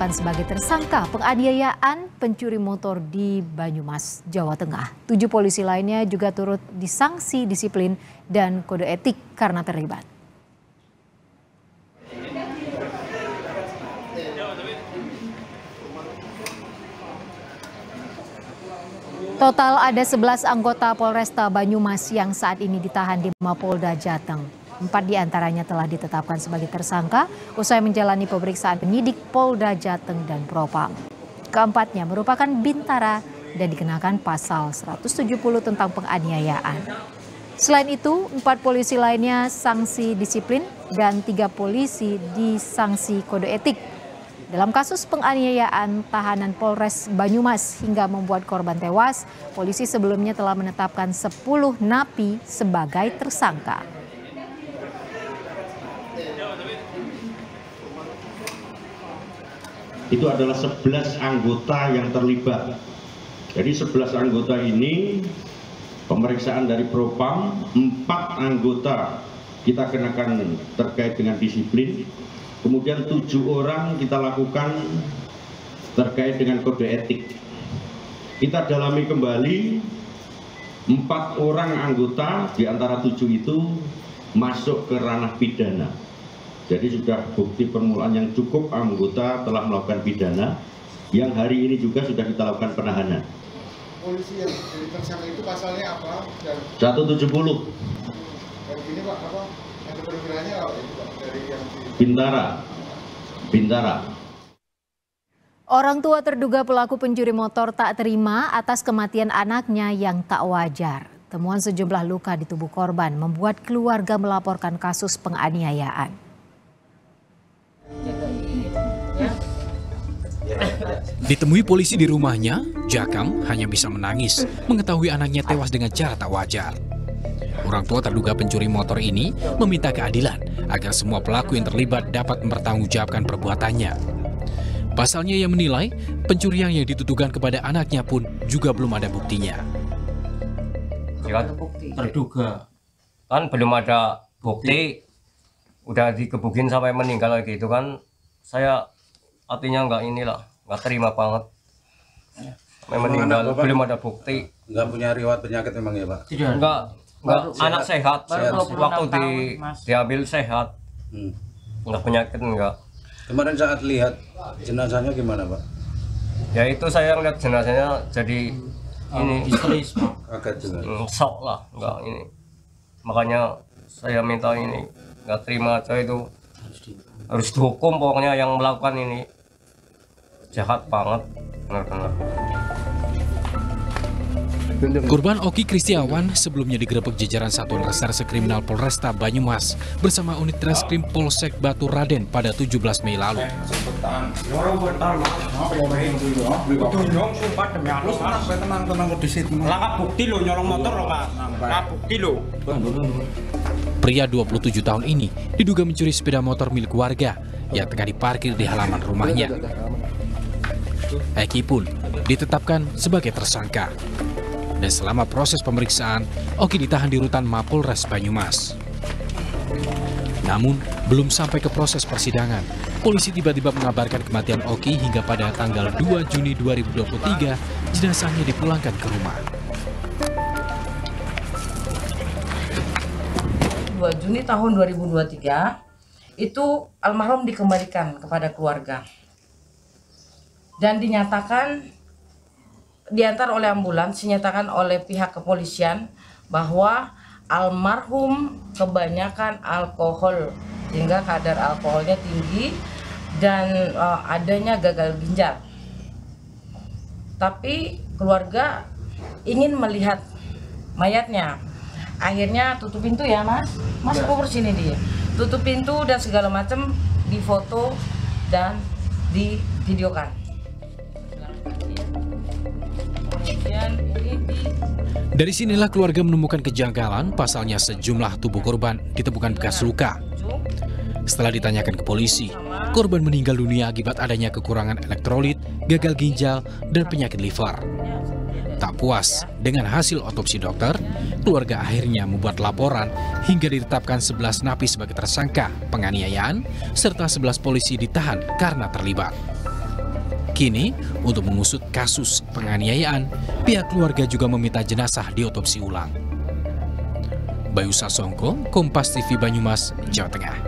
ditetapkan sebagai tersangka penganiayaan pencuri motor di Banyumas, Jawa Tengah. 7 polisi lainnya juga turut disanksi disiplin dan kode etik karena terlibat. Total ada 11 anggota Polresta Banyumas yang saat ini ditahan di Mapolda Jateng. 4 diantaranya telah ditetapkan sebagai tersangka usai menjalani pemeriksaan penyidik Polda Jateng dan Propam. Keempatnya merupakan bintara dan dikenakan pasal 170 tentang penganiayaan. Selain itu, 4 polisi lainnya sanksi disiplin dan 3 polisi disanksi kode etik. Dalam kasus penganiayaan tahanan Polres Banyumas hingga membuat korban tewas, polisi sebelumnya telah menetapkan 10 napi sebagai tersangka. Itu adalah 11 anggota yang terlibat. Jadi 11 anggota ini pemeriksaan dari Propam, 4 anggota kita kenakan terkait dengan disiplin. Kemudian 7 orang kita lakukan terkait dengan kode etik. Kita dalami kembali 4 orang anggota di antara 7 itu masuk ke ranah pidana. Jadi sudah bukti permulaan yang cukup anggota telah melakukan pidana, yang hari ini juga sudah kita lakukan penahanan. Polisi yang jadi tersangka itu pasalnya apa? 170. Dan ini Pak, apa? Yang perkiranya apa itu Pak? Dari yang Bintara. Orang tua terduga pelaku pencuri motor tak terima atas kematian anaknya yang tak wajar. Temuan sejumlah luka di tubuh korban membuat keluarga melaporkan kasus penganiayaan. Ditemui polisi di rumahnya, Jakam hanya bisa menangis mengetahui anaknya tewas dengan cara tak wajar. Orang tua terduga pencuri motor ini meminta keadilan agar semua pelaku yang terlibat dapat mempertanggungjawabkan perbuatannya. Pasalnya ia menilai pencurian yang dituduhkan kepada anaknya pun juga belum ada buktinya. Ya, terduga kan belum ada bukti, udah dikebukin sampai meninggal gitu kan, saya artinya nggak terima banget. Sampai meninggal belum ada bukti. Nggak punya riwayat penyakit memang ya Pak? Nggak, anak sehat, waktu diambil sehat, nggak penyakit enggak. Kemarin saat lihat jenazahnya gimana Pak? Ya itu saya lihat jenazahnya jadi ini histeris, kaget juga. Sok lah, nggak ini. Makanya saya minta ini, nggak terima aja itu. Harus dihukum pokoknya yang melakukan ini. Jahat banget, benar-benar. Korban Oki Kristiawan sebelumnya digerebek jajaran Satuan Reserse Kriminal Polresta Banyumas bersama unit Reskrim Polsek Batu Raden pada 17 Mei lalu. Pria 27 tahun ini diduga mencuri sepeda motor milik warga yang tengah diparkir di halaman rumahnya. Eki pun ditetapkan sebagai tersangka. Dan selama proses pemeriksaan, Oki ditahan di rutan Mapolres Banyumas. Namun, belum sampai ke proses persidangan, polisi tiba-tiba mengabarkan kematian Oki hingga pada tanggal 2 Juni 2023, jenazahnya dipulangkan ke rumah. 2 Juni tahun 2023, itu almarhum dikembalikan kepada keluarga. Dan diantar oleh ambulans, dinyatakan oleh pihak kepolisian bahwa almarhum kebanyakan alkohol sehingga kadar alkoholnya tinggi dan adanya gagal ginjal. Tapi keluarga ingin melihat mayatnya. Akhirnya tutup pintu ya Mas kubur sini dia. Tutup pintu dan segala macam, difoto dan divideokan. Dari sinilah keluarga menemukan kejanggalan, pasalnya sejumlah tubuh korban ditemukan bekas luka. Setelah ditanyakan ke polisi, korban meninggal dunia akibat adanya kekurangan elektrolit, gagal ginjal, dan penyakit liver. Tak puas dengan hasil otopsi dokter, keluarga akhirnya membuat laporan hingga ditetapkan 11 napi sebagai tersangka penganiayaan, serta 11 polisi ditahan karena terlibat. Kini, untuk mengusut kasus penganiayaan, pihak keluarga juga meminta jenazah diotopsi ulang. Bayu Sasongko, Kompas TV Banyumas, Jawa Tengah.